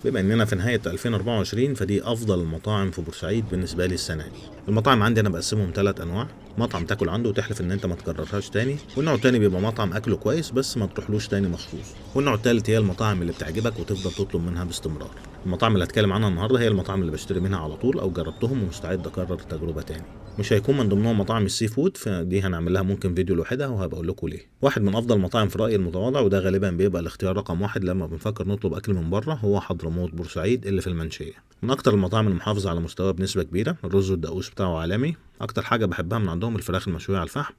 بما اننا في نهايه 2024 فدي افضل المطاعم في بورسعيد بالنسبه لي السنه دي. المطاعم عندي انا بقسمهم 3 انواع: مطعم تاكل عنده وتحلف ان انت ما تكررهاش تاني، والنوع التاني بيبقى مطعم اكله كويس بس ما تروحلوش تاني مخصوص، والنوع التالت هي المطاعم اللي بتعجبك وتفضل تطلب منها باستمرار. المطاعم اللي هتكلم عنها النهارده هي المطاعم اللي بشتري منها على طول او جربتهم ومستعد اكرر التجربه تاني. مش هيكون من ضمنهم مطاعم السي فود، فدي هنعمل لها ممكن فيديو لوحدها وهبقى اقول لكم ليه. واحد من افضل المطاعم في رايي المتواضع، وده غالبا بيبقى الاختيار رقم واحد لما بنفكر نطلب اكل من بره، هو حضرموت بورسعيد اللي في المنشيه. من اكتر المطاعم المحافظه على مستوى بنسبه كبيره، الرز والدقوس بتاعه عالمي. اكتر حاجه بحبها من عندهم الفراخ المشويه على الفحم،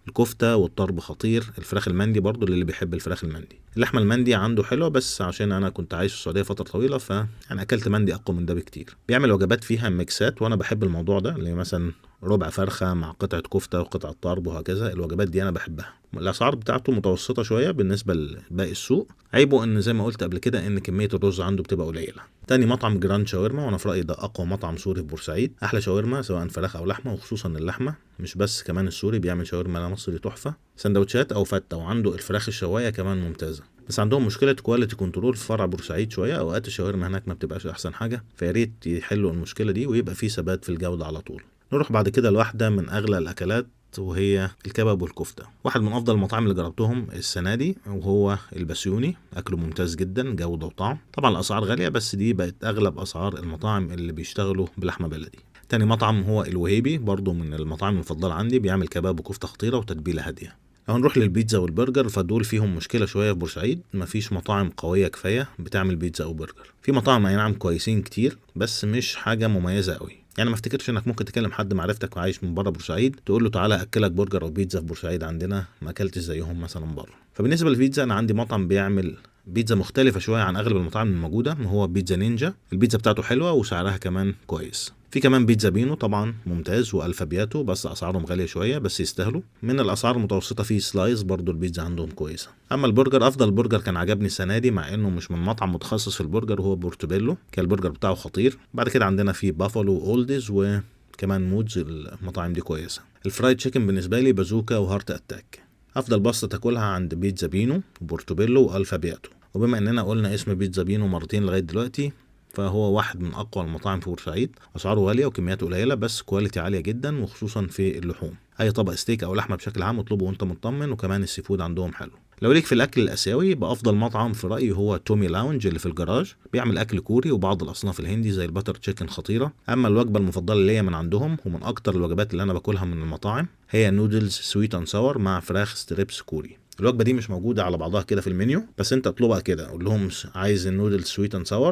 الكفته والطرب خطير، الفراخ المندي برضو اللي بيحب الفراخ المندي. اللحمه المندي عنده حلوه، بس عشان انا كنت عايش في السعوديه فتره طويله يعني اكلت مندي اقوى من ده بكتير. بيعمل وجبات فيها ميكسات وانا بحب الموضوع ده، اللي مثلا ربع فرخه مع قطعه كفته وقطعه طرب وهكذا. الوجبات دي انا بحبها. الاسعار بتاعته متوسطه شويه بالنسبه لباقي السوق، عيبه ان زي ما قلت قبل كده ان كميه الرز عنده بتبقى قليله. تاني مطعم جراند شاورما، وانا في رايي ده اقوى مطعم سوري في بورسعيد. احلى شاورما سواء فراخ او لحمه، وخصوصا اللحمه. مش بس كمان السوري بيعمل شاورما مصري تحفه، سندوتشات او فته، وعنده الفراخ الشوايه كمان ممتازه. بس عندهم مشكله كواليتي كنترول في فرع بورسعيد شويه، اوقات الشاورما هناك ما بتبقاش احسن حاجه، فيا ريت يحلوا المشكله دي ويبقى في ثبات في الجوده على طول. نروح بعد كده لواحده من اغلى الاكلات، وهي الكباب والكفته. واحد من افضل المطاعم اللي جربتهم السنه دي وهو البسيوني، اكله ممتاز جدا، جوده وطعم. طبعا الاسعار غاليه، بس دي بقت اغلب اسعار المطاعم اللي بيشتغلوا بلحمه بلدي. تاني مطعم هو الوهيبي، برضو من المطاعم المفضله عندي، بيعمل كباب وكفته خطيره وتتبيله هاديه. لو هنروح للبيتزا والبرجر فدول فيهم مشكله شويه في بورسعيد، مفيش مطاعم قويه كفايه بتعمل بيتزا او برجر. في مطاعم اي نعم كويسين كتير، بس مش حاجه مميزه قوي. يعني ما افتكرش انك ممكن تكلم حد معرفتك وعايش من بره بورسعيد تقول له تعالى اكلك برجر او بيتزا في بورسعيد، عندنا ما اكلتش زيهم مثلا بره. فبالنسبه للبيتزا انا عندي مطعم بيعمل بيتزا مختلفه شويه عن اغلب المطاعم الموجوده، هو بيتزا نينجا. البيتزا بتاعته حلوه وسعرها كمان كويس. في كمان بيتزا بينو طبعا ممتاز، والفابياتو بس اسعارهم غاليه شويه بس يستاهلوا. من الاسعار المتوسطه في سلايز برضو البيتزا عندهم كويسه. اما البرجر، افضل برجر كان عجبني السنه دي مع انه مش من مطعم متخصص في البرجر، هو بورتوبيلو. كان البرجر بتاعه خطير. بعد كده عندنا في بافالو واولدز وكمان مودز، المطاعم دي كويسه. الفرايد تشيكن بالنسبه لي بازوكا وهارت اتاك. افضل باستا تاكلها عند بيتزا بينو وبورتوبيلو والفابياتو. وبما اننا قلنا اسم بيتزا بينو مرتين لغايه دلوقتي، فهو واحد من اقوى المطاعم في بورسعيد. اسعاره غاليه وكمياته قليله، بس كواليتي عاليه جدا، وخصوصا في اللحوم. اي طبق ستيك او لحمه بشكل عام اطلبه وانت مطمن، وكمان السي فود عندهم حلو. لو ليك في الاكل الاسيوي، بافضل مطعم في رايي هو تومي لاونج اللي في الجراج. بيعمل اكل كوري وبعض الاصناف الهندي زي الباتر تشيكن خطيره. اما الوجبه المفضله ليا من عندهم ومن اكتر الوجبات اللي انا باكلها من المطاعم، هي نودلز سويت اند ساور مع فراخ ستريبس كوري. الوجبه دي مش موجوده على بعضها كده في المنيو، بس انت اطلبها كده، قول لهم عايز النودلز سويت اند ساور